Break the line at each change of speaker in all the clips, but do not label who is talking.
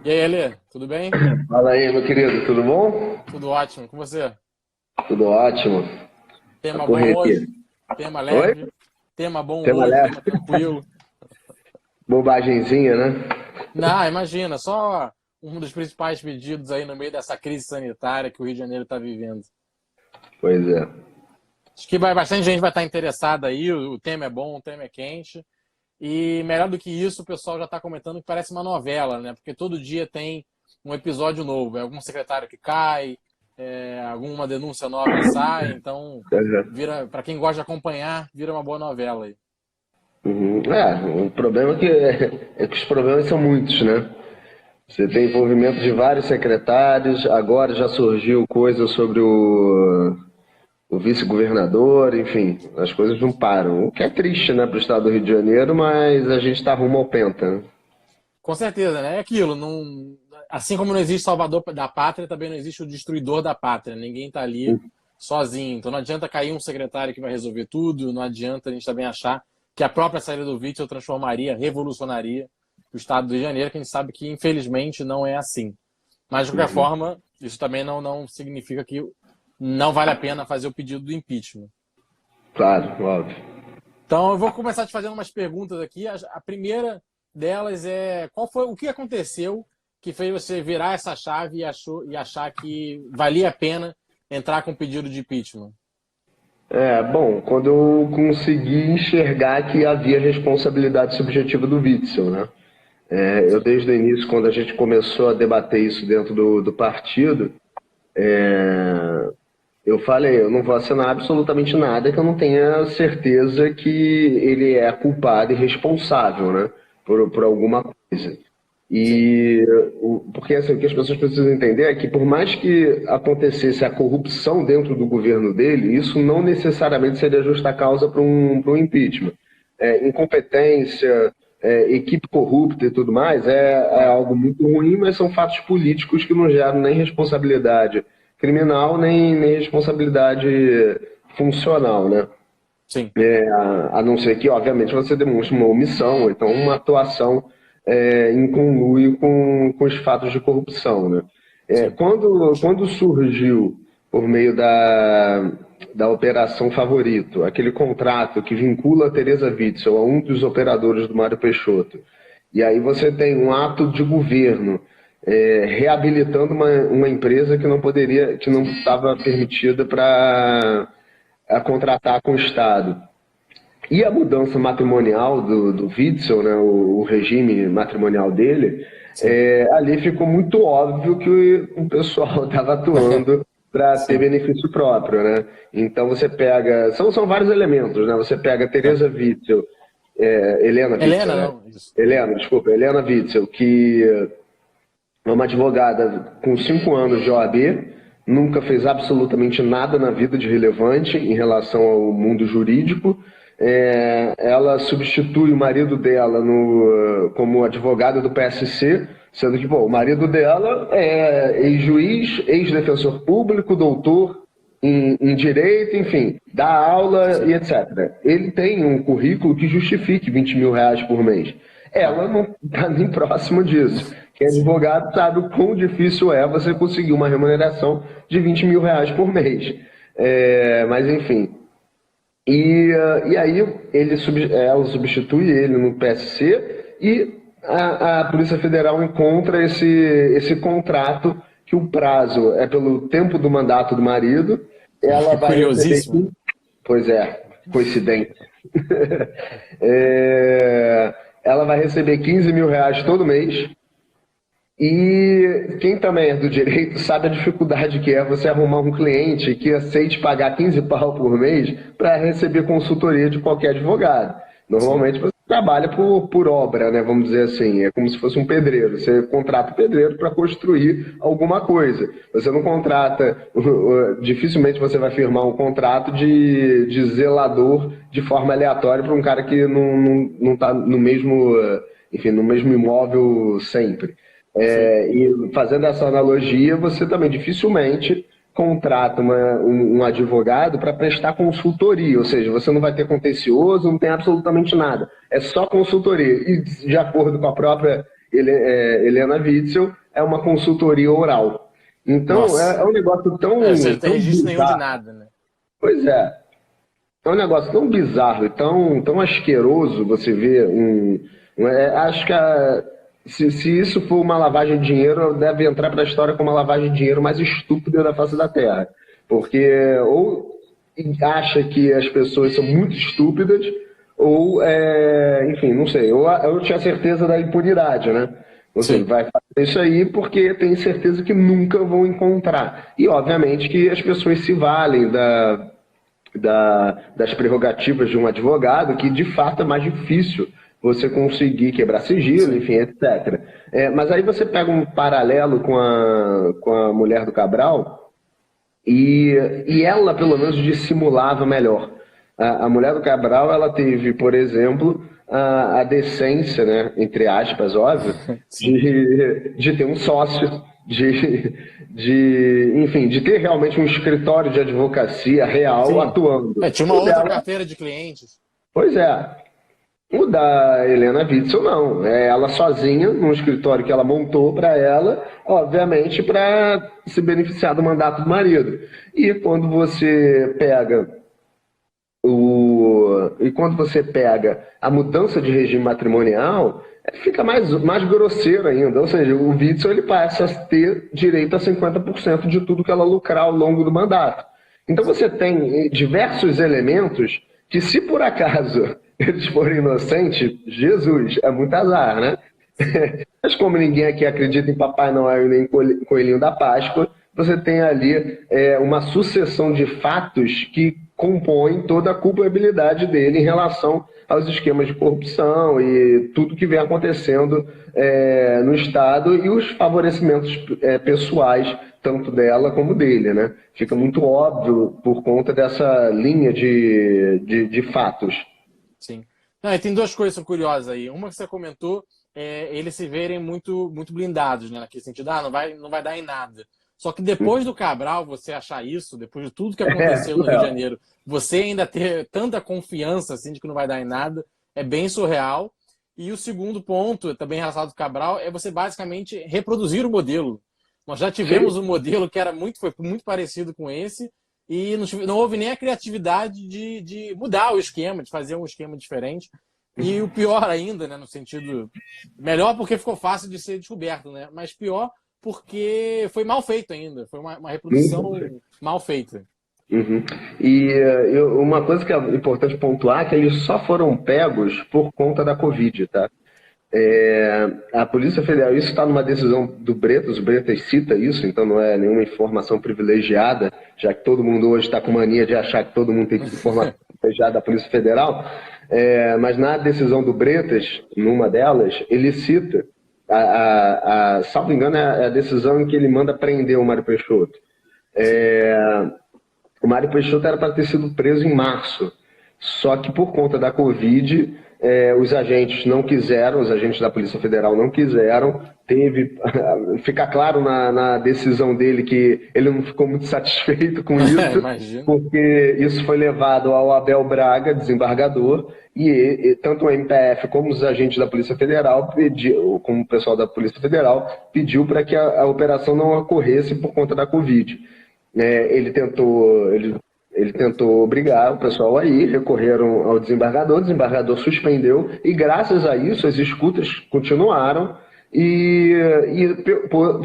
E aí, Elê, tudo bem?
Fala aí, meu querido, tudo bom?
Tudo ótimo com você?
Tudo ótimo. A
Tema bom
correria.
hoje? Tema
Oi?
leve? Tema bom
Tema
hoje?
leve?
Tema tranquilo?
Bobagenzinha, né?
Não, imagina, só um dos principais pedidos aí no meio dessa crise sanitária que o Rio de Janeiro está vivendo.
Pois é.
Acho que bastante gente vai estar interessada aí, o tema é bom, o tema é quente. E melhor do que isso, o pessoal já está comentando que parece uma novela, né? Porque todo dia tem um episódio novo, é algum secretário que cai, alguma denúncia nova que sai, então
Uhum.
vira, para quem gosta de acompanhar, vira uma boa novela aí.
Uhum. O problema é que os problemas são muitos, né? Você tem envolvimento de vários secretários, agora já surgiu coisa sobre o vice-governador, enfim, as coisas não param. O que é triste, né, para o estado do Rio de Janeiro, mas a gente está rumo ao penta, né?
Com certeza, né? É aquilo, não, assim como não existe salvador da pátria, também não existe o destruidor da pátria. Ninguém está ali sozinho. Então não adianta cair um secretário que vai resolver tudo, não adianta a gente também achar que a própria saída do Witzel transformaria, revolucionaria o estado do Rio de Janeiro, que a gente sabe que infelizmente não é assim. Mas de qualquer
Uhum.
forma, isso também não significa que não vale a pena fazer o pedido do impeachment.
Claro, óbvio.
Então, eu vou começar te fazendo umas perguntas aqui. A primeira delas é qual foi o que aconteceu que fez você virar essa chave e achar que valia a pena entrar com o pedido de impeachment?
Bom, quando eu consegui enxergar que havia responsabilidade subjetiva do Witzel, né? Eu
Sim.
desde o início, quando a gente começou a debater isso dentro do partido, eu falei, eu não vou assinar absolutamente nada que eu não tenha certeza que ele é culpado e responsável, né? Por alguma coisa.
Sim.
Porque assim, o que as pessoas precisam entender é que por mais que acontecesse a corrupção dentro do governo dele, isso não necessariamente seria justa causa para um impeachment. Incompetência, equipe corrupta e tudo mais é
Claro.
algo muito ruim, mas são fatos políticos que não geram nem responsabilidade criminal, nem responsabilidade funcional, né?
Sim.
A não ser que, obviamente, você demonstre uma omissão, ou então uma atuação em conluio com os fatos de corrupção. Né?
Sim.
Quando surgiu, por meio da Operação Favorito, aquele contrato que vincula a Tereza Witzel a um dos operadores do Mário Peixoto, e aí você tem um ato de governo reabilitando uma empresa que não poderia, que não estava permitida para contratar com o Estado. E a mudança matrimonial do Witzel, né, o regime matrimonial dele,
Sim.
ali ficou muito óbvio que o pessoal estava atuando para ter
Sim.
benefício próprio, né? Então você pega, são vários elementos, né? Você pega
Tá.
Teresa Witzel, Helena Witzel,
Helena,
né?
não. Isso.
Helena, desculpa, Helena Witzel, que é uma advogada com 5 anos de OAB, nunca fez absolutamente nada na vida de relevante em relação ao mundo jurídico. Ela substitui o marido dela como advogada do PSC, sendo que o marido dela é ex-juiz, ex-defensor público, doutor em direito, enfim, dá aula e
Sim.
etc. Ele tem um currículo que justifique R$ 20 mil por mês.
Claro.
Ela não está nem próximo disso. Quem é
Sim.
advogado sabe o quão difícil é você conseguir uma remuneração de R$ 20 mil por mês. Mas enfim. E aí ela substitui ele no PSC e a Polícia Federal encontra esse contrato que o prazo é pelo tempo do mandato do marido. Ela vai receber.
Curiosíssimo, né?
Pois é, coincidente. Ela vai receber R$ 15 mil todo mês. E quem também é do direito sabe a dificuldade que é você arrumar um cliente que aceite pagar 15 pau por mês para receber consultoria de qualquer advogado.
Sim.
Normalmente você trabalha por obra, né? Vamos dizer assim. É como se fosse um pedreiro. Você contrata o pedreiro para construir alguma coisa. Você não contrata. Dificilmente você vai firmar um contrato de zelador de forma aleatória para um cara que não está no mesmo, enfim, no mesmo imóvel sempre.
Sim.
E fazendo essa analogia, você também dificilmente contrata um advogado para prestar consultoria, ou seja, você não vai ter contencioso, não tem absolutamente nada, é só consultoria. E de acordo com a própria Helena Witzel é uma consultoria oral. Então, é um negócio tão,
você não tem
tão
registro nenhum de
bizarro.
nada, né?
Pois é um negócio tão bizarro e tão asqueroso você ver acho que se isso for uma lavagem de dinheiro, deve entrar para a história como a lavagem de dinheiro mais estúpida da face da Terra. Porque ou acha que as pessoas são muito estúpidas, ou, enfim, não sei. Eu tinha certeza da impunidade, né? Ou seja,
Sim.
vai fazer isso aí porque tem certeza que nunca vão encontrar. E, obviamente, que as pessoas se valem das prerrogativas de um advogado, que de fato é mais difícil você conseguir quebrar sigilo,
Sim.
enfim, etc. Mas aí você pega um paralelo com a mulher do Cabral e ela, pelo menos, dissimulava melhor. A mulher do Cabral, ela teve, por exemplo, a decência, né, entre aspas, óbvio,
Sim.
de ter um sócio, enfim, de ter realmente um escritório de advocacia real
Sim.
atuando.
Tinha uma
O
outra
dela,
carteira de clientes.
pois é. O da Helena Witzel, não. É ela sozinha, num escritório que ela montou para ela, obviamente para se beneficiar do mandato do marido. E quando você pega a mudança de regime matrimonial, fica mais grosseiro ainda. Ou seja, o Witzel ele passa a ter direito a 50% de tudo que ela lucrar ao longo do mandato. Então você tem diversos elementos que, se por acaso eles forem inocentes, Jesus, é muito azar, né? Mas como ninguém aqui acredita em Papai Noel e nem Coelhinho da Páscoa, você tem ali uma sucessão de fatos que compõem toda a culpabilidade dele em relação aos esquemas de corrupção e tudo que vem acontecendo no Estado e os favorecimentos pessoais, tanto dela como dele, né? Fica muito óbvio por conta dessa linha de fatos.
Sim. Não, e tem duas coisas que são curiosas aí. Uma que você comentou eles se verem muito, muito blindados, né? Naquele sentido, não vai dar em nada. Só que depois do Cabral, você achar isso, depois de tudo que aconteceu no Rio de
Surreal.
Janeiro, você ainda ter tanta confiança assim, de que não vai dar em nada, é bem surreal. E o segundo ponto, também relacionado ao Cabral, é você basicamente reproduzir o modelo. Nós já tivemos
Sim.
um modelo que foi muito parecido com esse, e não houve nem a criatividade de mudar o esquema, de fazer um esquema diferente. E o pior ainda, né, no sentido. Melhor porque ficou fácil de ser descoberto, né? Mas pior porque foi mal feito ainda. Foi uma reprodução
Muito.
mal feita.
Uhum. E uma coisa que é importante pontuar é que eles só foram pegos por conta da Covid, tá? A Polícia Federal, isso está numa decisão do Bretas, o Bretas cita isso, então não é nenhuma informação privilegiada, já que todo mundo hoje está com mania de achar que todo mundo tem informação privilegiada da Polícia Federal, mas na decisão do Bretas, numa delas, ele cita, salvo engano, é a decisão em que ele manda prender o Mário Peixoto. O Mário Peixoto era para ter sido preso em março, só que por conta da Covid, os agentes não quiseram, os agentes da Polícia Federal não quiseram. Fica claro na decisão dele que ele não ficou muito satisfeito com isso,
Imagino.
porque isso foi levado ao Abel Braga, desembargador, e tanto o MPF como os agentes da Polícia Federal, como o pessoal da Polícia Federal, pediu para que a operação não ocorresse por conta da Covid. Ele tentou obrigar o pessoal a ir, recorreram ao desembargador, o desembargador suspendeu, e graças a isso as escutas continuaram e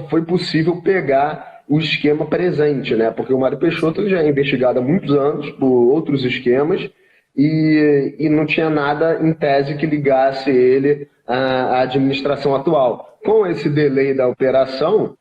foi possível pegar o esquema presente, né? Porque o Mário Peixoto já é investigado há muitos anos por outros esquemas e não tinha nada em tese que ligasse ele à administração atual. Com esse delay da operação,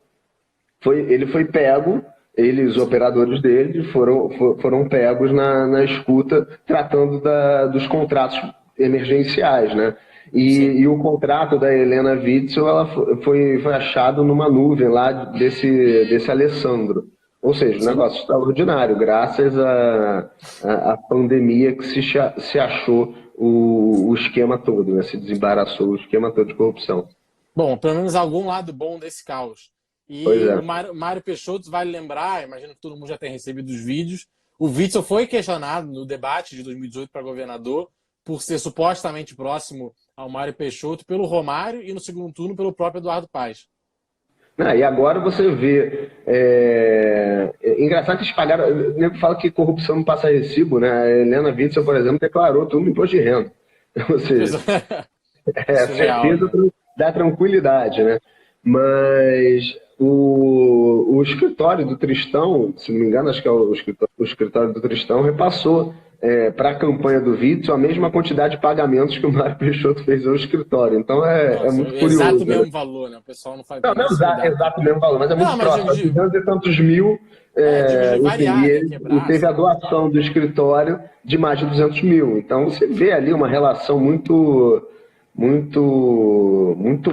ele foi pego. Os operadores dele, foram pegos na escuta, tratando dos contratos emergenciais, né? E o contrato da Helena Witzel, ela foi achado numa nuvem lá desse Alessandro. Ou seja, um
Sim.
negócio extraordinário, graças à pandemia que se achou o esquema todo, né? Se desembaraçou o esquema todo de corrupção.
Bom, pelo menos algum lado bom desse caos.
Pois
E
é.
o Mário Peixoto, vale lembrar, imagino que todo mundo já tenha recebido os vídeos, o Witzel foi questionado no debate de 2018 para governador por ser supostamente próximo ao Mário Peixoto, pelo Romário e no segundo turno pelo próprio Eduardo Paes.
E agora você vê. Engraçado que espalharam. O nego fala que corrupção não passa recibo, né? A Helena Witzel, por exemplo, declarou tudo no imposto de renda. Ou seja,
Surreal,
certeza
né?
dá tranquilidade, né? Mas o escritório do Tristão, se não me engano, acho que é o escritório do Tristão, repassou para a campanha do Witzel a mesma quantidade de pagamentos que o Mário Peixoto fez ao escritório. Então é
Nossa,
muito curioso.
exato mesmo valor, né? O pessoal não
Não,
tem
não
nem
é
esse cuidado.
exato o mesmo valor, mas é muito
Não, mas
próximo. 200 e tantos mil.
digo de
Enfim,
variar, né?
e
Quebrar,
teve a
assim.
doação do escritório de mais de 200 mil. Então você vê ali uma relação muito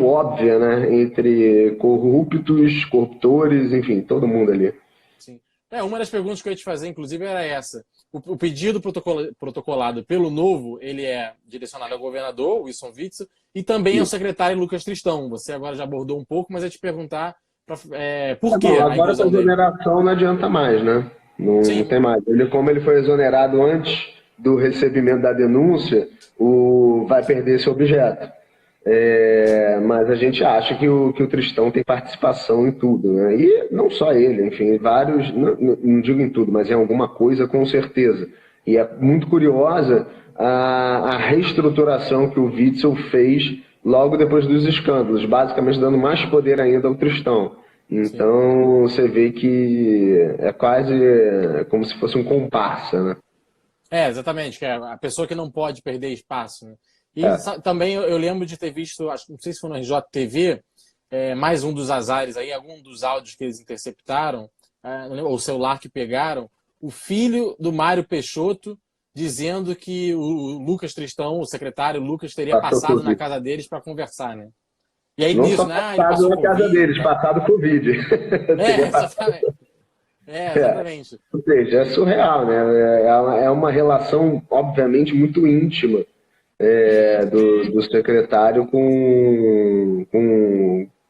óbvia, né? Entre corruptos, corruptores, enfim, todo mundo ali.
Sim. Uma das perguntas que eu ia te fazer, inclusive, era essa. O pedido protocolado pelo Novo, ele é direcionado ao governador, Wilson Witzel, e também ao secretário Lucas Tristão. Você agora já abordou um pouco, mas eu ia te perguntar por que
Bom,
a
agora com a
inclusão dele.
exoneração não adianta mais, né? Não
Sim,
tem mais. Como ele foi exonerado antes do recebimento da denúncia, vai perder esse objeto. Mas a gente acha que o Tristão tem participação em tudo, né? E não só ele, enfim, vários, não digo em tudo, mas em alguma coisa com certeza. E é muito curiosa a reestruturação que o Witzel fez logo depois dos escândalos, basicamente dando mais poder ainda ao Tristão.
sim.
Então você vê que é quase como se fosse um comparsa, né?
Exatamente, que é a pessoa que não pode perder espaço, né? E
É,
também eu lembro de ter visto, não sei se foi no RJTV, mais um dos azares aí, algum dos áudios que eles interceptaram, ou o celular que pegaram, o filho do Mário Peixoto dizendo que o Lucas Tristão, o secretário Lucas, teria
passou
passado na
Covid.
casa deles para conversar, né? E aí
Não
nisso,
só
né? Ele
passado
passou
na casa
Covid e
deles,
tal.
passado Covid. Teria passado.
Exatamente. Exatamente.
Ou seja, é surreal, né? É uma relação, obviamente, muito íntima do secretário com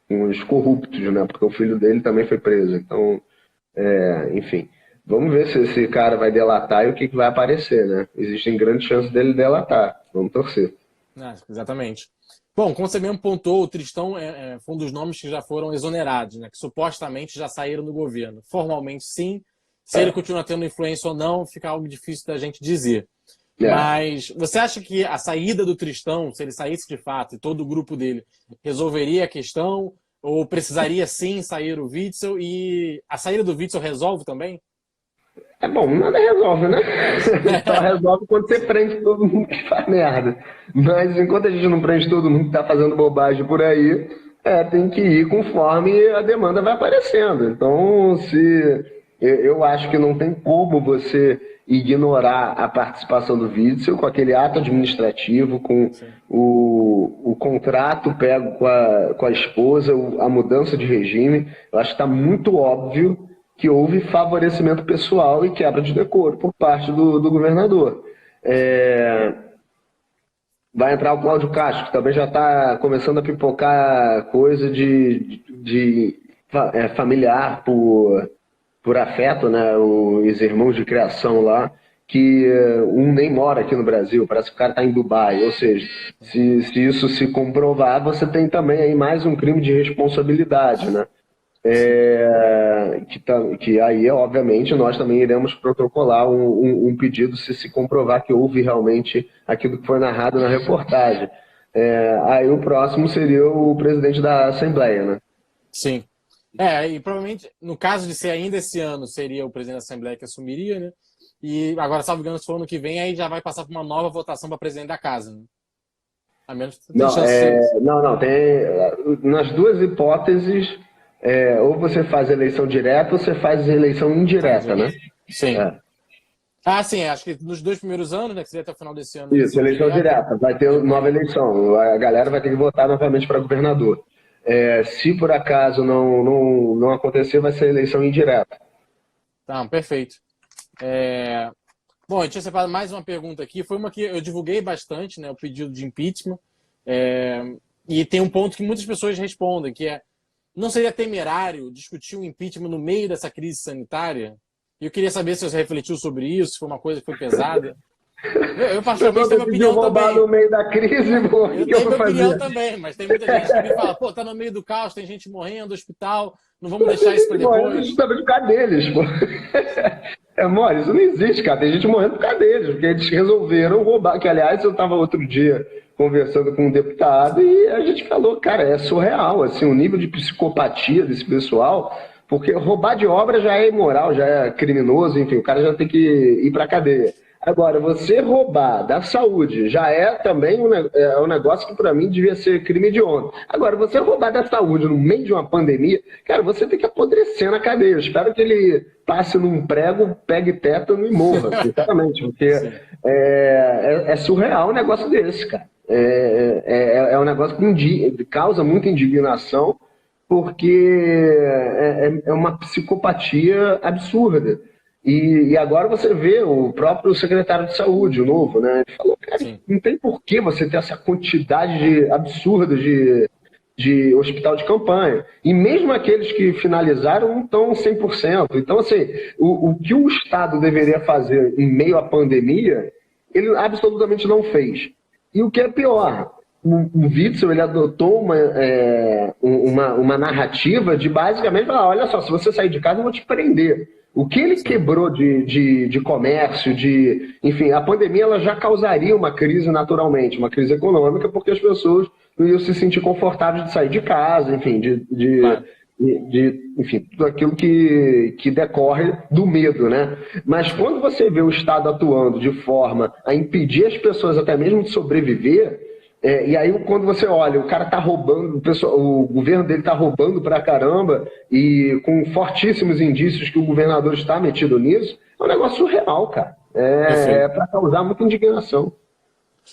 os corruptos, né? Porque o filho dele também foi preso. Então, enfim, vamos ver se esse cara vai delatar e o que vai aparecer, né? Existem grandes chances dele delatar. Vamos torcer.
Exatamente. Bom, como você mesmo pontuou, o Tristão foi um dos nomes que já foram exonerados, né? Que supostamente já saíram do governo. Formalmente, sim. Se ele continua tendo influência ou não, fica algo difícil da gente dizer.
É.
Mas você acha que a saída do Tristão, se ele saísse de fato e todo o grupo dele, resolveria a questão? Ou precisaria sim sair o Witzel? E a saída do Witzel resolve também?
É bom, nada resolve, né? Só resolve quando você prende todo mundo que faz merda. Mas enquanto a gente não prende todo mundo que tá fazendo bobagem por aí, tem que ir conforme a demanda vai aparecendo. Então, se eu acho que não tem como você ignorar a participação do Witzel com aquele ato administrativo, com
Sim.
o contrato pego com a esposa, a mudança de regime. Eu acho que está muito óbvio que houve favorecimento pessoal e quebra de decoro por parte do governador. Vai entrar o Cláudio Castro, que também já está começando a pipocar coisa de familiar por afeto, né? Os irmãos de criação lá, que um nem mora aqui no Brasil, parece que o cara está em Dubai. Ou seja, se isso se comprovar, você tem também aí mais um crime de responsabilidade, né? Que aí, obviamente, nós também iremos protocolar um pedido se comprovar que houve realmente aquilo que foi narrado na reportagem. Aí o próximo seria o presidente da Assembleia, né?
Sim. E provavelmente, no caso de ser ainda esse ano, seria o presidente da Assembleia que assumiria, né? E agora, salvo engano, se for ano que vem, aí já vai passar por uma nova votação para presidente da casa, né? A menos que tem
Não,
chance de ser.
não, nas duas hipóteses, ou você faz eleição direta ou você faz eleição indireta, né?
Sim.
É.
Sim, acho que nos 2 primeiros anos, né? Que seria até o final desse ano,
Isso,
eleição
eleição
direta.
direta. Vai ter nova eleição. A galera vai ter que votar novamente para governador. Se por acaso não acontecer, vai ser eleição indireta.
Tá, perfeito. Bom, a gente tinha separado mais uma pergunta aqui. Foi uma que eu divulguei bastante, né? O pedido de impeachment. E tem um ponto que muitas pessoas respondem, que não seria temerário discutir o impeachment no meio dessa crise sanitária? E eu queria saber se você refletiu sobre isso, se foi uma coisa que foi pesada. Eu particularmente tenho minha opinião também.
No meio da crise, pô,
eu tenho minha opinião também, mas tem muita gente que me fala, pô, tá no meio do caos, tem gente morrendo, hospital, não vamos deixar isso para depois.
Justamente por causa deles, pô. É mole, isso não existe, cara. Tem gente morrendo por causa deles, porque eles resolveram roubar. Que, aliás, eu estava outro dia conversando com um deputado e a gente falou, cara, é surreal, assim, o nível de psicopatia desse pessoal, porque roubar de obra já é imoral, já é criminoso, enfim, o cara já tem que ir pra cadeia. Agora, você roubar da saúde já é também um negócio que, para mim, devia ser crime hediondo. Agora, você roubar da saúde no meio de uma pandemia, cara, você tem que apodrecer na cadeia. Eu espero que ele passe num prego, pegue tétano e morra, sinceramente, porque é surreal um negócio desse, cara. É um negócio que causa muita indignação, porque é uma psicopatia absurda. E agora você vê o próprio secretário de saúde, o novo, né? Ele falou, cara, não tem por que você ter essa quantidade absurda de hospital de campanha. E mesmo aqueles que finalizaram não estão 100%. Então, assim, o que o Estado deveria fazer em meio à pandemia, ele absolutamente não fez. E o que é pior, o Witzel, ele adotou uma narrativa de basicamente falar, olha só, se você sair de casa eu vou te prender. O que ele quebrou de comércio, enfim, a pandemia ela já causaria uma crise naturalmente, uma crise econômica, porque as pessoas não iam se sentir confortáveis de sair de casa, enfim, enfim, tudo aquilo que decorre do medo, né? Mas quando você vê o Estado atuando de forma a impedir as pessoas até mesmo de sobreviver, e aí quando você olha, o cara tá roubando, o governo dele tá roubando pra caramba e com fortíssimos indícios que o governador está metido nisso, é um negócio surreal, cara. É para causar muita indignação.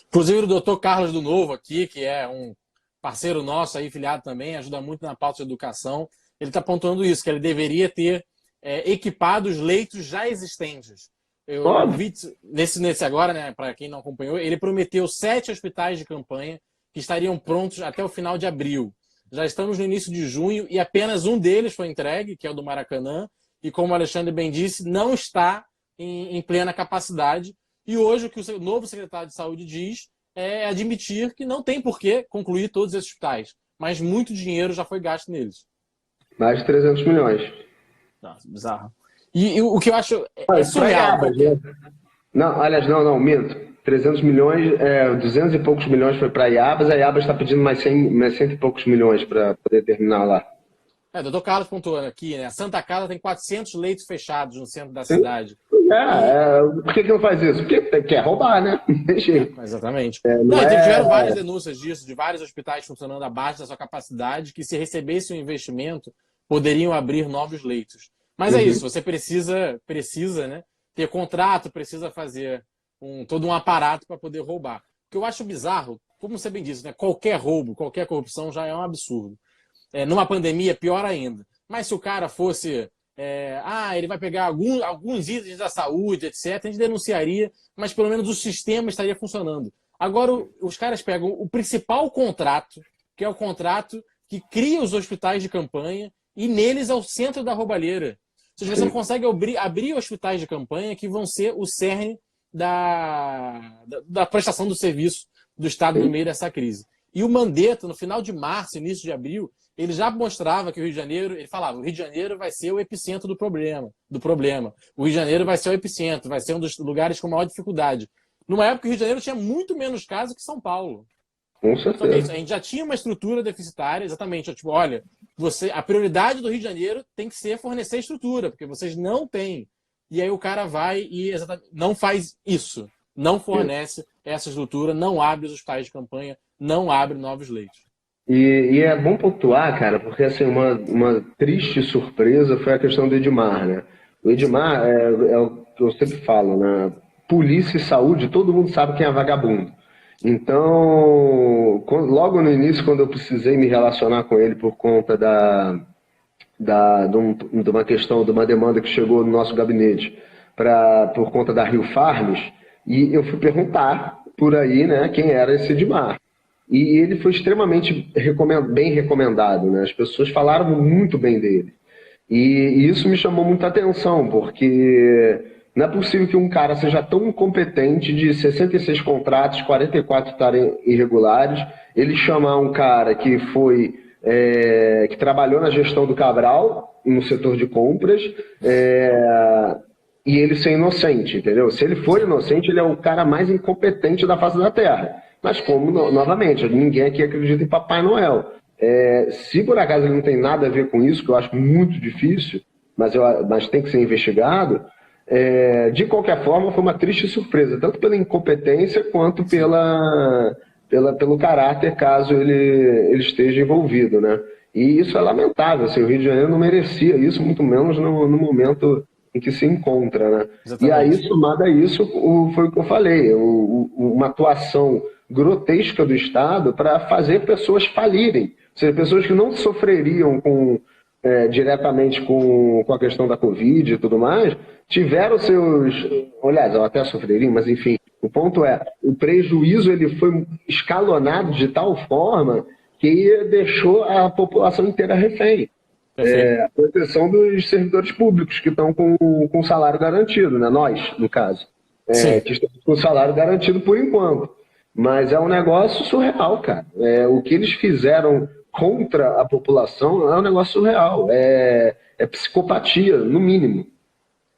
Inclusive o doutor Carlos do Novo aqui, que é um parceiro nosso aí, filiado também, ajuda muito na pauta de educação, ele está pontuando isso, que ele deveria ter equipado os leitos já existentes. Eu vi nesse agora, né, para quem não acompanhou, ele prometeu 7 hospitais de campanha que estariam prontos até o final de abril. Já estamos no início de junho e apenas um deles foi entregue, que é o do Maracanã, e como o Alexandre bem disse, não está em plena capacidade. E hoje o que o novo secretário de Saúde diz é admitir que não tem por que concluir todos esses hospitais, mas muito dinheiro já foi gasto neles.
Mais de 300 milhões.
Nossa, bizarro. E o que eu acho surreal.
Não, aliás, não, minto. 300 milhões, 200 e poucos milhões foi para a Iabas está pedindo mais 100 e poucos milhões para poder terminar lá.
O doutor Carlos pontuou aqui, né? A Santa Casa tem 400 leitos fechados no centro da cidade.
Por que não faz isso? Porque quer roubar, né?
Exatamente. Tiveram várias denúncias disso, de vários hospitais funcionando abaixo da sua capacidade, que se recebesse um investimento, poderiam abrir novos leitos. Mas é isso, você precisa, né, ter contrato, precisa fazer todo um aparato para poder roubar. O que eu acho bizarro, como você bem disse, né, qualquer roubo, qualquer corrupção já é um absurdo. Numa pandemia, pior ainda. Mas se o cara fosse... ele vai pegar alguns itens da saúde, etc., a gente denunciaria, mas pelo menos o sistema estaria funcionando. Agora, os caras pegam o principal contrato, que é o contrato que cria os hospitais de campanha, e neles é o centro da roubalheira. Ou seja, você não consegue abrir hospitais de campanha que vão ser o cerne da prestação do serviço do Estado no meio dessa crise. E o Mandetta, no final de março, início de abril, ele já mostrava que o Rio de Janeiro, ele falava, o Rio de Janeiro vai ser o epicentro do problema. O Rio de Janeiro vai ser o epicentro, vai ser um dos lugares com maior dificuldade. Numa época, o Rio de Janeiro tinha muito menos casos que São Paulo.
Com certeza.
A gente já tinha uma estrutura deficitária, exatamente. Tipo, olha, a prioridade do Rio de Janeiro tem que ser fornecer estrutura, porque vocês não têm. E aí o cara vai e não faz isso. Não fornece essa estrutura, não abre os hospitais de campanha, não abre novos leitos.
E é bom pontuar, cara, porque assim, uma triste surpresa foi a questão do Edmar, né? O Edmar é o que eu sempre falo, né? Polícia e saúde, todo mundo sabe quem é vagabundo. Então, logo no início, quando eu precisei me relacionar com ele por conta de uma questão, de uma demanda que chegou no nosso gabinete por conta da Rio Farms, e eu fui perguntar por aí, né, quem era esse Edmar. E ele foi extremamente bem recomendado, né? As pessoas falaram muito bem dele. E isso me chamou muita atenção, porque Não é possível que um cara seja tão incompetente de 66 contratos, 44 estarem irregulares, ele chamar um cara que foi que trabalhou na gestão do Cabral, no setor de compras, e ele ser inocente, entendeu? Se ele for inocente, ele é o cara mais incompetente da face da Terra. Mas como, novamente, ninguém aqui acredita em Papai Noel. Se por acaso ele não tem nada a ver com isso, que eu acho muito difícil, mas tem que ser investigado, de qualquer forma foi uma triste surpresa, tanto pela incompetência quanto pelo caráter, caso ele esteja envolvido, né? E isso é lamentável, assim, o Rio de Janeiro não merecia isso, muito menos no momento em que se encontra, né? Exatamente. E aí, somado a isso, foi o que eu falei, uma atuação grotesca do Estado para fazer pessoas falirem, ou seja, pessoas que não sofreriam diretamente com a questão da Covid e tudo mais, tiveram seus... Aliás, até sofreriam, mas enfim, o ponto é, o prejuízo ele foi escalonado de tal forma que deixou a população inteira refém. A proteção dos servidores públicos que estão com salário garantido, né? Nós, no caso, que estamos com salário garantido por enquanto. Mas é um negócio surreal, cara. O que eles fizeram contra a população é um negócio surreal. É psicopatia, no mínimo.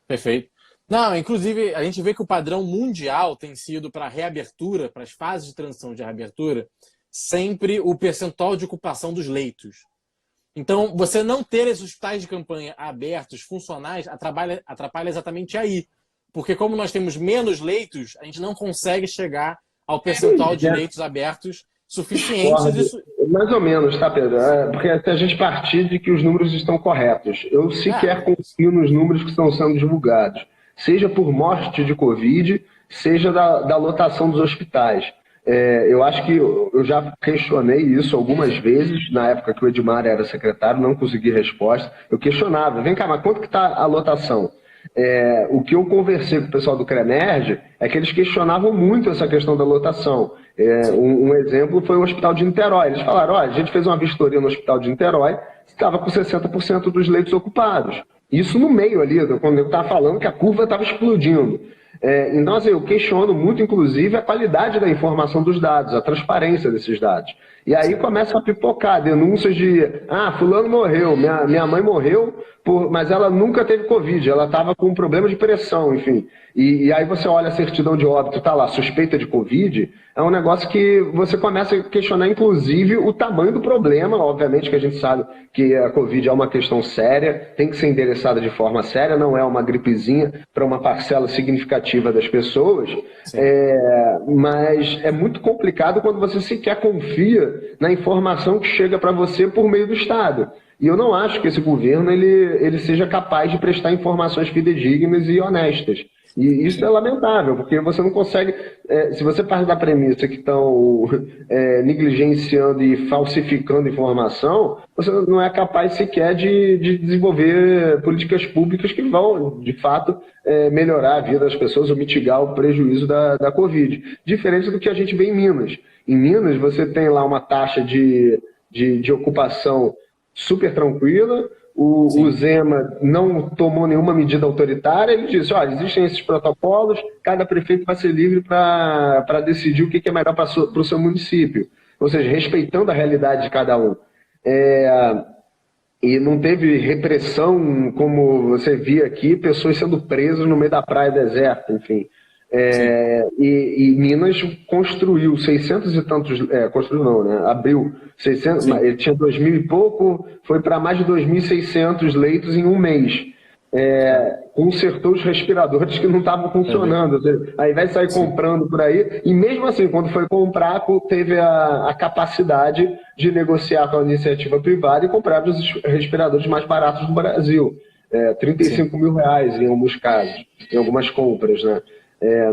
Perfeito. Não, inclusive, a gente vê que o padrão mundial tem sido para a reabertura, para as fases de transição de reabertura, sempre o percentual de ocupação dos leitos. Então, você não ter esses hospitais de campanha abertos, funcionais, atrapalha exatamente aí. Porque como nós temos menos leitos, a gente não consegue chegar ao percentual de leitos abertos suficientes.
Mais ou menos, tá, Pedro? Porque até a gente partir de que os números estão corretos. Eu sequer confio nos números que estão sendo divulgados. Seja por morte de Covid, seja da lotação dos hospitais. Eu acho que eu já questionei isso algumas vezes, na época que o Edmar era secretário, não consegui resposta. Eu questionava, vem cá, mas quanto que está a lotação? O que eu conversei com o pessoal do CREMERG é que eles questionavam muito essa questão da lotação. Um exemplo foi o Hospital de Niterói. Eles falaram, a gente fez uma vistoria no Hospital de Niterói, estava com 60% dos leitos ocupados. Isso no meio ali, quando eu estava falando que a curva estava explodindo. Então, assim, eu questiono muito, inclusive, a qualidade da informação dos dados, a transparência desses dados. E aí começa a pipocar denúncias de fulano morreu, minha mãe morreu, mas ela nunca teve Covid, ela estava com um problema de pressão, enfim. E aí você olha a certidão de óbito, tá lá, suspeita de Covid, é um negócio que você começa a questionar, inclusive, o tamanho do problema. Obviamente que a gente sabe que a Covid é uma questão séria, tem que ser endereçada de forma séria, não é uma gripezinha para uma parcela significativa das pessoas, mas é muito complicado quando você sequer confia na informação que chega para você por meio do Estado. E eu não acho que esse governo ele seja capaz de prestar informações fidedignas e honestas. E isso é lamentável, porque você não consegue... se você parte da premissa que estão negligenciando e falsificando informação, você não é capaz sequer de desenvolver políticas públicas que vão, de fato, melhorar a vida das pessoas ou mitigar o prejuízo da Covid. Diferente do que a gente vê em Minas. Em Minas, você tem lá uma taxa de ocupação super tranquila. O Zema não tomou nenhuma medida autoritária, ele disse, existem esses protocolos, cada prefeito vai ser livre para decidir o que é melhor para o seu município. Ou seja, respeitando a realidade de cada um. E não teve repressão, como você via aqui, pessoas sendo presas no meio da praia deserta, enfim. E Minas construiu 600 e tantos... construiu não, né? Abriu 600... Ele tinha 2.000 e pouco, foi para mais de 2.600 leitos em um mês. Consertou os respiradores que não estavam funcionando. Ao invés de sair comprando por aí, e mesmo assim, quando foi comprar, teve a capacidade de negociar com a iniciativa privada e comprar os respiradores mais baratos do Brasil. 35 mil reais em alguns casos, em algumas compras, né?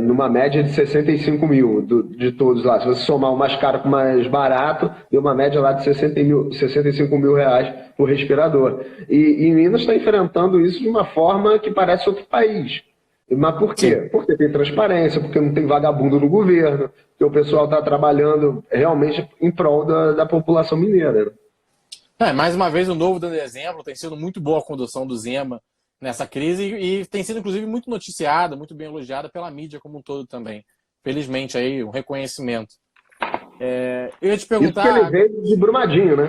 Numa média de 65 mil de todos lá. Se você somar o mais caro com o mais barato, deu uma média lá de 65 mil reais por respirador. E Minas está enfrentando isso de uma forma que parece outro país. Mas por quê? Sim. Porque tem transparência, porque não tem vagabundo no governo, porque o pessoal está trabalhando realmente em prol da população mineira.
Mais uma vez, o Novo dando exemplo, tem sido muito boa a condução do Zema nessa crise e tem sido, inclusive, muito noticiada, muito bem elogiada pela mídia como um todo também. Felizmente, aí, um reconhecimento. Eu ia te
Isso que ele
perguntar...
veio de Brumadinho, né?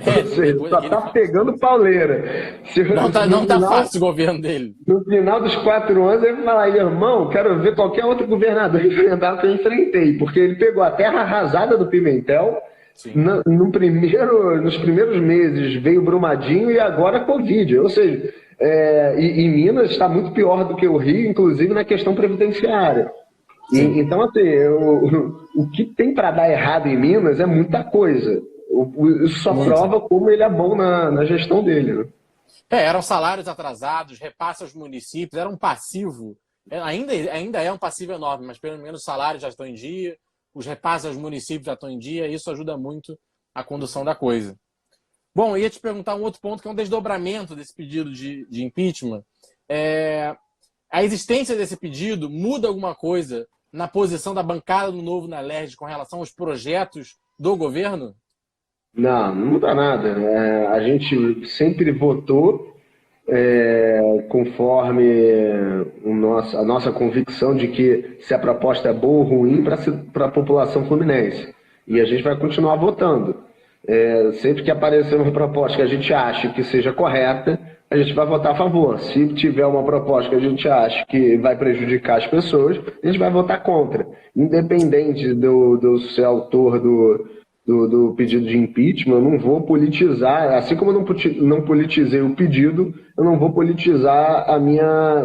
Ou seja,
depois
só
que ele...
tá pegando pauleira.
Não tá fácil o governo dele.
No final dos 4 anos, ele vai falar, irmão, quero ver qualquer outro governador enfrentar o que eu enfrentei. Porque ele pegou a terra arrasada do Pimentel, nos primeiros meses veio Brumadinho e agora Covid. Ou seja, e Minas está muito pior do que o Rio, inclusive na questão previdenciária. Então, assim, o que tem para dar errado em Minas é muita coisa. Isso só prova como ele é bom na gestão dele, né?
Eram salários atrasados, repasse aos municípios, era um passivo, ainda é um passivo enorme, mas pelo menos os salários já estão em dia, os repasses aos municípios já estão em dia, e isso ajuda muito a condução da coisa. Bom, eu ia te perguntar um outro ponto, que é um desdobramento desse pedido de impeachment. A existência desse pedido muda alguma coisa na posição da bancada do Novo na LERJ com relação aos projetos do governo?
Não muda nada. A gente sempre votou conforme a nossa convicção de que se a proposta é boa ou ruim para a população fluminense. E a gente vai continuar votando. Sempre que aparecer uma proposta que a gente acha que seja correta, a gente vai votar a favor. Se tiver uma proposta que a gente acha que vai prejudicar as pessoas, a gente vai votar contra. Independente do ser autor do pedido de impeachment, eu não vou politizar, assim como eu não politizei o pedido, eu não vou politizar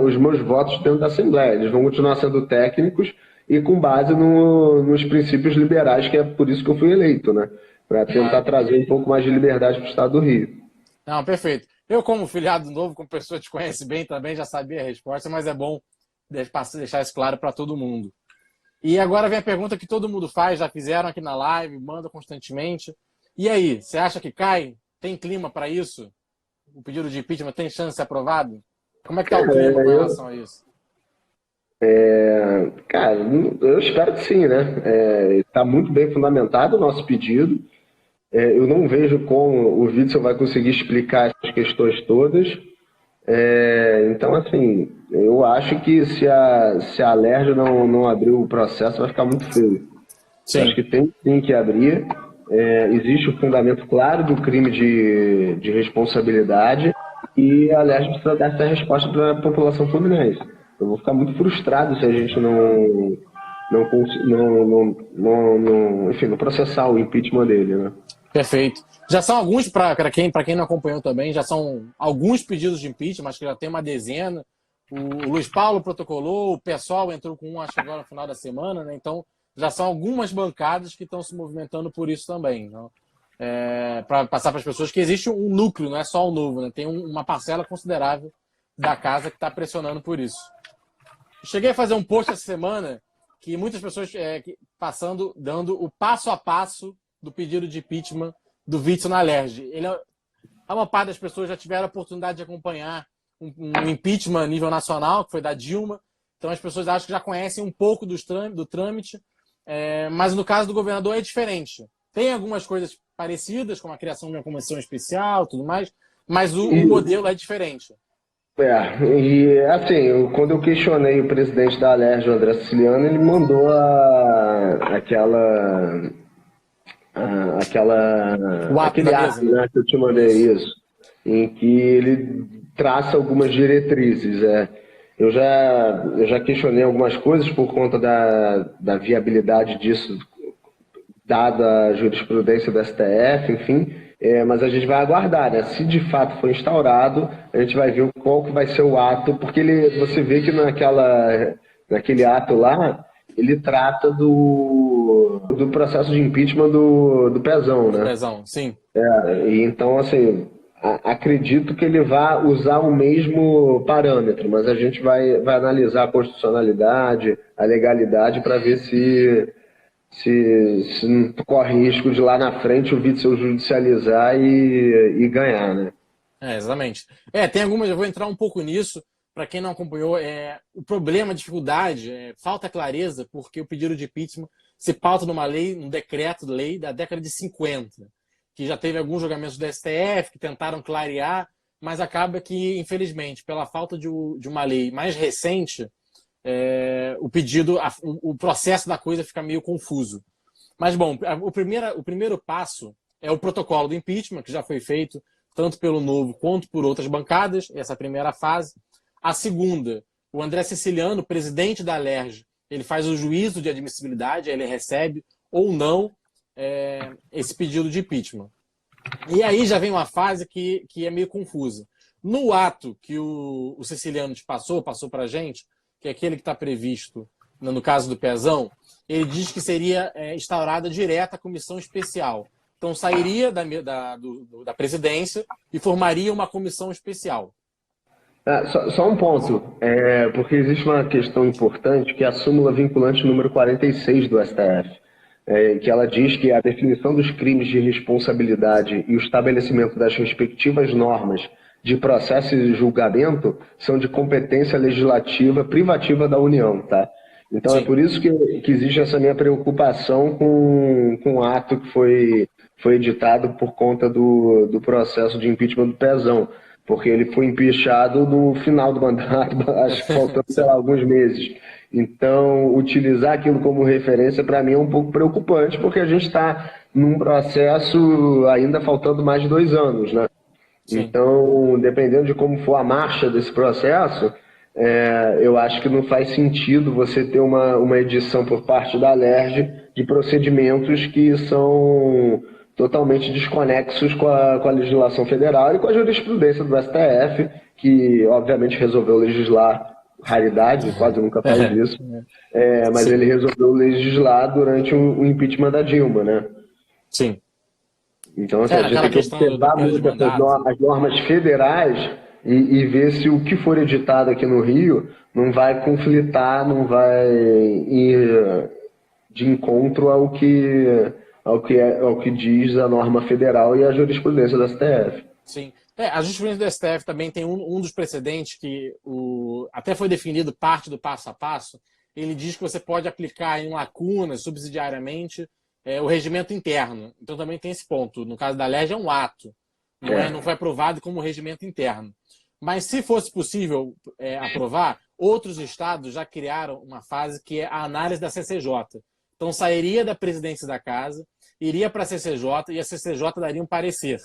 os meus votos dentro da Assembleia. Eles vão continuar sendo técnicos e com base nos princípios liberais, que é por isso que eu fui eleito, né? Para tentar trazer um pouco mais de liberdade para o Estado do Rio.
Não, perfeito. Eu, como filiado novo, como pessoa que te conhece bem também, já sabia a resposta, mas é bom deixar isso claro para todo mundo. E agora vem a pergunta que todo mundo faz, já fizeram aqui na live, manda constantemente. E aí, você acha que cai? Tem clima para isso? O pedido de impeachment tem chance de ser aprovado? Como é que está o clima com relação a isso?
Cara, eu espero que sim, né? Está muito bem fundamentado o nosso pedido. Eu não vejo como o Witzel vai conseguir explicar essas questões todas. Então, assim, eu acho que se a LERJ não abrir o processo, vai ficar muito feio.
Sim.
Acho que tem sim que abrir. Existe o fundamento claro do crime de responsabilidade e a LERJ precisa dar essa resposta para a população fluminense. Eu vou ficar muito frustrado se a gente não processar o impeachment dele, né?
Perfeito. Já são alguns, para quem não acompanhou também, já são alguns pedidos de impeachment, acho que já tem uma dezena. O Luiz Paulo protocolou, o PSOL entrou com um, acho que agora no final da semana, né? Então, já são algumas bancadas que estão se movimentando por isso também. Então, para passar para as pessoas que existe um núcleo, não é só o Novo, né? Tem uma parcela considerável da casa que está pressionando por isso. Cheguei a fazer um post essa semana que muitas pessoas dando o passo a passo do pedido de impeachment do Witzel na LERJ. Uma parte das pessoas já tiveram a oportunidade de acompanhar um impeachment a nível nacional, que foi da Dilma. Então as pessoas acham que já conhecem um pouco do trâmite, mas no caso do governador é diferente. Tem algumas coisas parecidas, como a criação de uma comissão especial e tudo mais, mas o modelo é diferente.
E assim, quando eu questionei o presidente da LERJ, o André Siciliano, ele mandou aquele ato, né, que eu te mandei, isso, em que ele traça algumas diretrizes. Eu já questionei algumas coisas por conta da viabilidade disso, dada a jurisprudência do STF, enfim, mas a gente vai aguardar, né? Se de fato for instaurado, a gente vai ver qual que vai ser o ato, porque você vê que naquele ato lá, ele trata do processo de impeachment do Pezão, né?
Pezão, sim.
E então, assim, acredito que ele vai usar o mesmo parâmetro, mas a gente vai analisar a constitucionalidade, a legalidade, para ver se não corre risco de lá na frente o Witzel judicializar e ganhar, né?
Exatamente. Tem algumas, eu vou entrar um pouco nisso. Para quem não acompanhou, o problema, a dificuldade, falta clareza, porque o pedido de impeachment se pauta numa lei, num decreto-lei da década de 50, que já teve alguns julgamentos do STF que tentaram clarear, mas acaba que, infelizmente, pela falta de uma lei mais recente, o processo da coisa fica meio confuso. Mas, bom, o primeiro passo é o protocolo do impeachment, que já foi feito tanto pelo Novo quanto por outras bancadas, essa é a primeira fase. A segunda, o André Siciliano, presidente da Alerj, ele faz o juízo de admissibilidade, ele recebe ou não esse pedido de impeachment. E aí já vem uma fase que é meio confusa. No ato que o Siciliano te passou para a gente, que é aquele que está previsto no caso do Pezão, ele diz que seria instaurada direta a comissão especial. Então sairia da presidência e formaria uma comissão especial.
Só um ponto, porque existe uma questão importante que é a súmula vinculante número 46 do STF, que ela diz que a definição dos crimes de responsabilidade e o estabelecimento das respectivas normas de processo e julgamento são de competência legislativa privativa da União, tá? Então Sim. É por isso que existe essa minha preocupação com o ato que foi editado por conta do processo de impeachment do Pezão, porque ele foi empichado no final do mandato, acho que faltando, sei lá, alguns meses. Então, utilizar aquilo como referência, para mim, é um pouco preocupante, porque a gente está num processo ainda faltando mais de 2 anos, né? Sim. Então, dependendo de como for a marcha desse processo, eu acho que não faz sentido você ter uma edição por parte da Alerj de procedimentos que são totalmente desconexos com a legislação federal e com a jurisprudência do STF, que obviamente resolveu legislar, raridade, quase nunca faz isso, mas Sim. Ele resolveu legislar durante o impeachment da Dilma, né?
Sim.
Então, assim, a gente tem que observar muito as normas federais e ver se o que for editado aqui no Rio não vai conflitar, não vai ir de encontro ao que diz a norma federal e a jurisprudência do STF.
Sim. A jurisprudência do STF também tem um dos precedentes que até foi definido parte do passo a passo. Ele diz que você pode aplicar em lacunas subsidiariamente o regimento interno. Então também tem esse ponto. No caso da Alerj é um ato. Não foi aprovado como regimento interno. Mas se fosse possível aprovar, outros estados já criaram uma fase que é a análise da CCJ. Então sairia da presidência da casa, iria para a CCJ e a CCJ daria um parecer.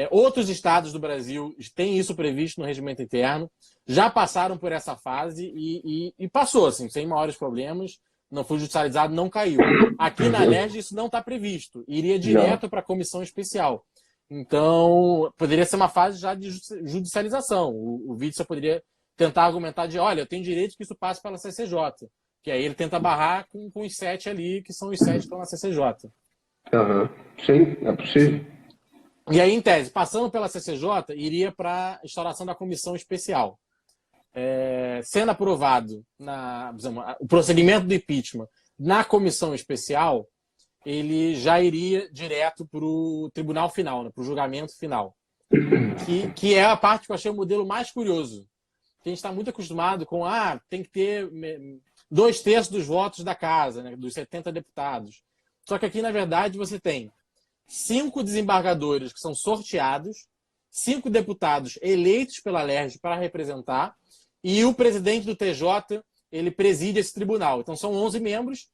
Outros estados do Brasil têm isso previsto no regimento interno, já passaram por essa fase e passou, assim, sem maiores problemas, não foi judicializado, não caiu. Aqui na Alerj isso não está previsto, iria direto para a comissão especial. Então, poderia ser uma fase já de judicialização. O Witzel poderia tentar argumentar olha, eu tenho direito que isso passe pela CCJ, que aí ele tenta barrar com os 7 ali, que são os 7 que estão na CCJ.
Sim, é possível.
E aí, em tese, passando pela CCJ, iria para a instauração da comissão especial. Sendo aprovado o procedimento do impeachment na comissão especial, ele já iria direto para o tribunal final, para o julgamento final. Que é a parte que eu achei o modelo mais curioso. A gente está muito acostumado com tem que ter 2/3 dos votos da casa, né, dos 70 deputados. Só que aqui, na verdade, você tem 5 desembargadores que são sorteados, 5 deputados eleitos pela Alerj para representar, e o presidente do TJ, ele preside esse tribunal. Então são 11 membros,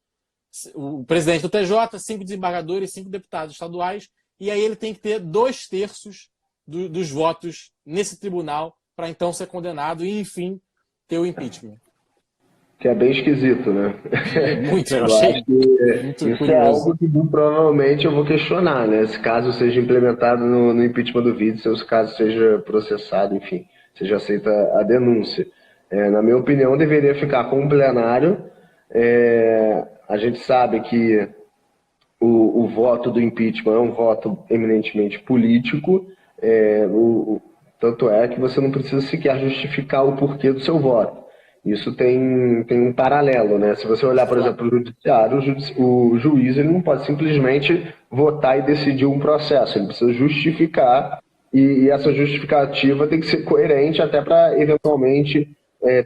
o presidente do TJ, 5 desembargadores, 5 deputados estaduais, e aí ele tem que ter 2/3 dos votos nesse tribunal para então ser condenado e, enfim, ter o impeachment.
Que é bem esquisito, né?
Muito, eu achei muito
isso
curioso.
É algo que provavelmente eu vou questionar, né? Se caso seja implementado no impeachment do Witzel, se caso seja processado, enfim, seja aceita a denúncia. Na minha opinião, deveria ficar com o plenário. A gente sabe que o voto do impeachment é um voto eminentemente político, tanto é que você não precisa sequer justificar o porquê do seu voto. Isso tem um paralelo, né? Se você olhar, por exemplo, para o judiciário, o juiz ele não pode simplesmente votar e decidir um processo, ele precisa justificar, e essa justificativa tem que ser coerente até para, eventualmente,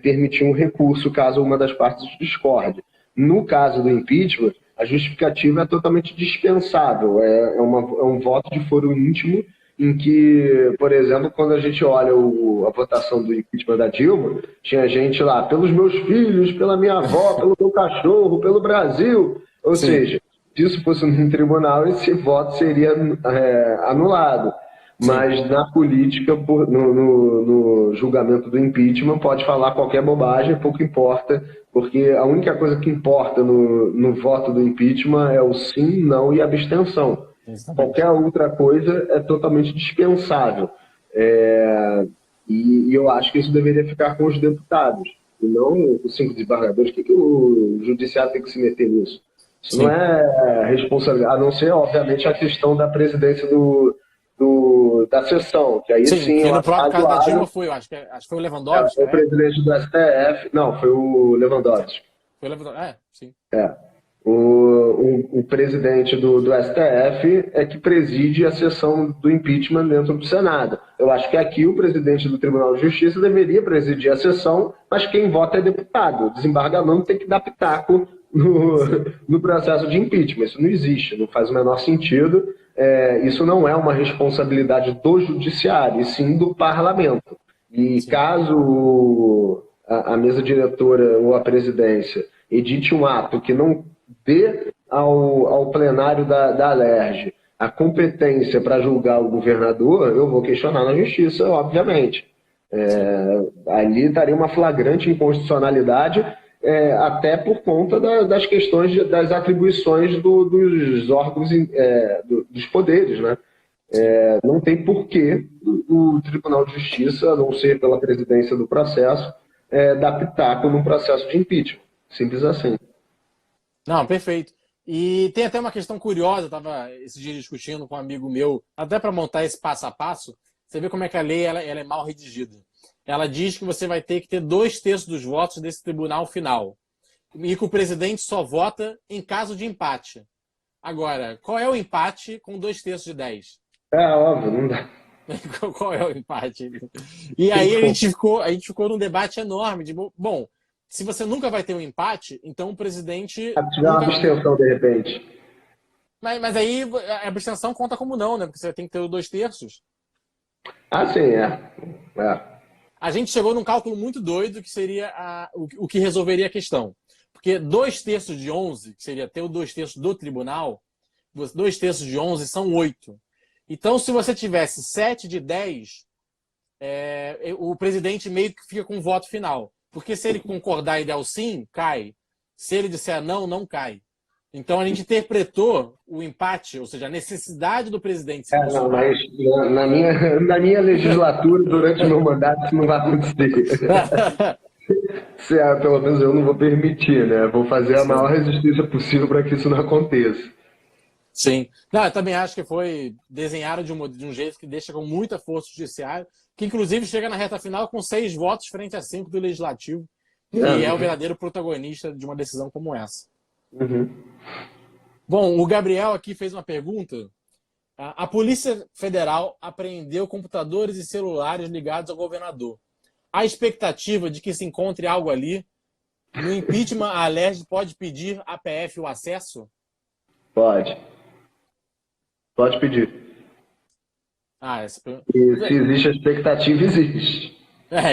permitir um recurso caso uma das partes discorde. No caso do impeachment, a justificativa é totalmente dispensável, é um voto de foro íntimo em que, por exemplo, quando a gente olha a votação do impeachment da Dilma, tinha gente lá, pelos meus filhos, pela minha avó, pelo meu cachorro, pelo Brasil. Ou
Sim.
seja, se isso fosse num tribunal, esse voto seria anulado. Mas na política, no julgamento do impeachment, pode falar qualquer bobagem, pouco importa, porque a única coisa que importa no voto do impeachment é o sim, não e abstenção.
Exatamente.
Qualquer outra coisa é totalmente dispensável. E eu acho que isso deveria ficar com os deputados, e não os 5 desembargadores. O que o judiciário tem que se meter nisso? Isso
Sim.
não é responsabilidade, a não ser, obviamente, a questão da presidência da sessão, que aí sim,
que
eu
no próprio caso da Dilma
razoável.
foi, acho que foi o Lewandowski,
Foi o presidente do STF, não, foi o Lewandowski.
Foi o Lewandowski, sim.
O presidente do STF é que preside a sessão do impeachment dentro do Senado. Eu acho que aqui o presidente do Tribunal de Justiça deveria presidir a sessão, mas quem vota é deputado. O desembargador não tem que dar pitaco no processo de impeachment. Isso não existe, não faz o menor sentido. Isso não é uma responsabilidade do judiciário, e sim do parlamento. E caso a mesa diretora ou a presidência edite um ato que não dê ao plenário da Alerj a competência para julgar o governador, eu vou questionar na justiça, obviamente. Ali estaria uma flagrante inconstitucionalidade, até por conta das questões das atribuições dos órgãos, dos poderes, né? Não tem porquê o Tribunal de Justiça, a não ser pela presidência do processo, dar pitaco num processo de impeachment. Simples assim.
Não, perfeito. E tem até uma questão curiosa, eu estava esse dia discutindo com um amigo meu, até para montar esse passo a passo, você vê como é que a lei ela é mal redigida. Ela diz que você vai ter que ter 2/3 dos votos desse tribunal final. E que o presidente só vota em caso de empate. Agora, qual é o empate com 2/3 de 10?
Óbvio, não dá.
Qual é o empate? E aí a gente ficou num debate enorme de, bom, se você nunca vai ter um empate, então o presidente...
Se tiver uma abstenção, de repente.
Mas aí a abstenção conta como não, né? Porque você tem que ter os 2/3.
Sim,
A gente chegou num cálculo muito doido que seria o que resolveria a questão. Porque 2/3 de 11, que seria ter o 2/3 do tribunal, 2/3 de 11 são 8. Então, se você tivesse 7 de 10, o presidente meio que fica com o voto final. Porque se ele concordar e der o sim, cai. Se ele disser não, não cai. Então a gente interpretou o empate, ou seja, a necessidade do presidente se posicionar.
Mas na minha legislatura, durante o meu mandato, isso não vai acontecer. Pelo menos eu não vou permitir, né? Vou fazer a maior resistência possível para que isso não aconteça.
Sim. Não, eu também acho que foi desenhado de um jeito que deixa com muita força o judiciário, que inclusive chega na reta final com 6 votos frente a 5 do legislativo, que é o verdadeiro protagonista de uma decisão como essa. Bom, o Gabriel aqui fez uma pergunta. A Polícia Federal apreendeu computadores e celulares ligados ao governador. Há expectativa de que se encontre algo ali? No impeachment, a Alerj pode pedir à PF o acesso?
Pode pedir.
Se
existe a expectativa, existe.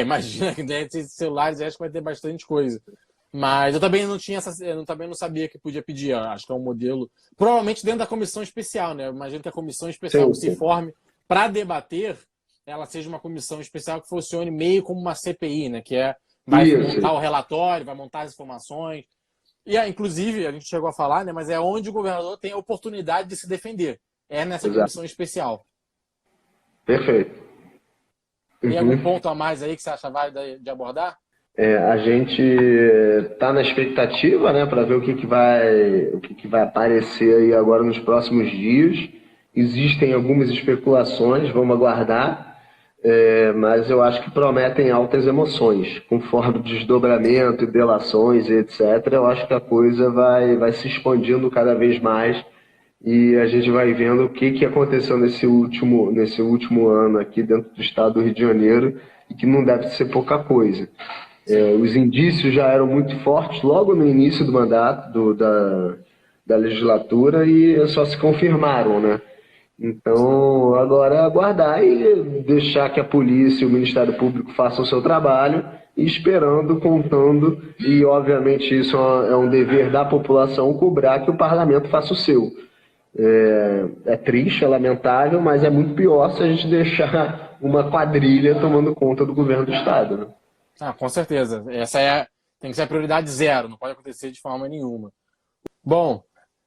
Imagina que dentro desses celulares acho que vai ter bastante coisa. Mas eu também não sabia que podia pedir. Acho que é um modelo. Provavelmente dentro da comissão especial, né? Eu imagino que a comissão especial se forme para debater, ela seja uma comissão especial que funcione meio como uma CPI, né? Que vai montar o relatório, vai montar as informações. E inclusive, a gente chegou a falar, né? Mas é onde o governador tem a oportunidade de se defender. É nessa comissão especial.
Perfeito.
Tem algum ponto a mais aí que você acha válido de abordar?
A gente está na expectativa, né, para ver o que vai aparecer aí agora nos próximos dias. Existem algumas especulações, vamos aguardar, mas eu acho que prometem altas emoções, conforme desdobramento, delações, etc. Eu acho que a coisa vai se expandindo cada vez mais e a gente vai vendo o que aconteceu nesse último ano aqui dentro do estado do Rio de Janeiro e que não deve ser pouca coisa. Os indícios já eram muito fortes logo no início do mandato da legislatura e só se confirmaram, né? Então, agora é aguardar e deixar que a polícia e o Ministério Público façam o seu trabalho, e esperando, contando, e obviamente isso é um dever da população cobrar que o parlamento faça o seu. É triste, é lamentável, mas é muito pior se a gente deixar uma quadrilha tomando conta do governo do Estado, né?
Com certeza. Tem que ser a prioridade zero, não pode acontecer de forma nenhuma. Bom,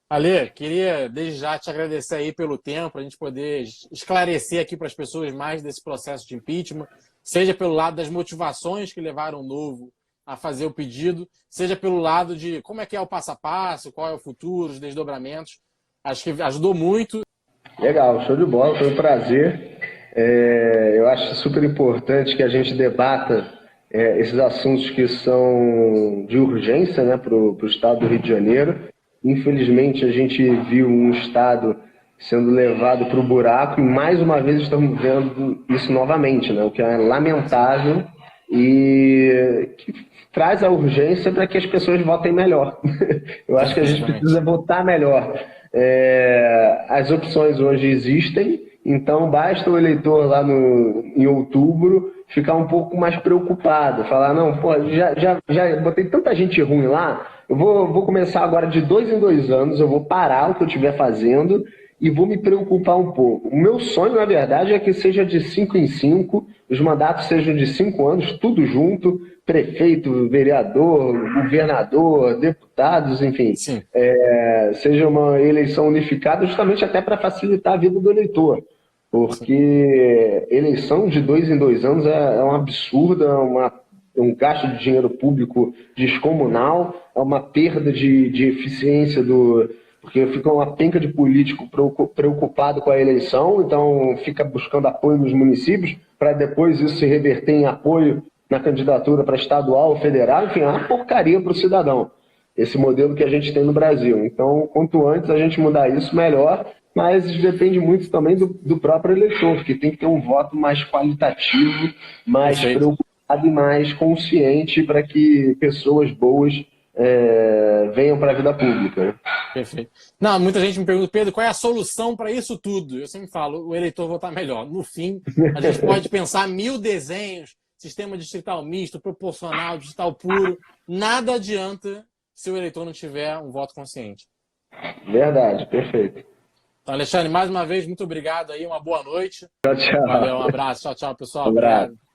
Ale, queria desde já te agradecer aí pelo tempo, a gente poder esclarecer aqui para as pessoas mais desse processo de impeachment, seja pelo lado das motivações que levaram o Novo a fazer o pedido, seja pelo lado de como é que é o passo a passo, qual é o futuro, os desdobramentos. Acho que ajudou muito.
Legal, show de bola, foi um prazer. Eu acho super importante que a gente debata esses assuntos que são de urgência, né, para o Estado do Rio de Janeiro. Infelizmente, a gente viu um Estado sendo levado para o buraco e, mais uma vez, estamos vendo isso novamente, né, o que é lamentável e que traz a urgência para que as pessoas votem melhor. Eu acho que a gente precisa votar melhor. As opções hoje existem, então basta o eleitor lá em outubro ficar um pouco mais preocupado, falar, não, pô, já botei tanta gente ruim lá, eu vou começar agora de 2 em 2 anos, eu vou parar o que eu estiver fazendo e vou me preocupar um pouco. O meu sonho, na verdade, é que seja de 5 em 5, os mandatos sejam de 5 anos, tudo junto, prefeito, vereador, governador, deputados, enfim, seja uma eleição unificada, justamente até para facilitar a vida do eleitor. Porque eleição de 2 em 2 anos é um absurdo, um gasto de dinheiro público descomunal, é uma perda de eficiência porque fica uma penca de político preocupado com a eleição, então fica buscando apoio nos municípios, para depois isso se reverter em apoio na candidatura para estadual ou federal, enfim, é uma porcaria para o cidadão, esse modelo que a gente tem no Brasil. Então, quanto antes a gente mudar isso, melhor. Mas depende muito também do próprio eleitor, que tem que ter um voto mais qualitativo, mais preocupado e mais consciente para que pessoas boas venham para a vida pública. Né?
Perfeito. Não, muita gente me pergunta, Pedro, qual é a solução para isso tudo? Eu sempre falo, o eleitor votar melhor. No fim, a gente pode pensar 1000 desenhos, sistema distrital misto, proporcional, digital puro. Nada adianta se o eleitor não tiver um voto consciente.
Verdade, perfeito.
Então, Alexandre, mais uma vez, muito obrigado aí, uma boa noite.
Tchau, tchau.
Valeu, um abraço. Tchau, tchau, pessoal.
Um abraço.
Obrigado.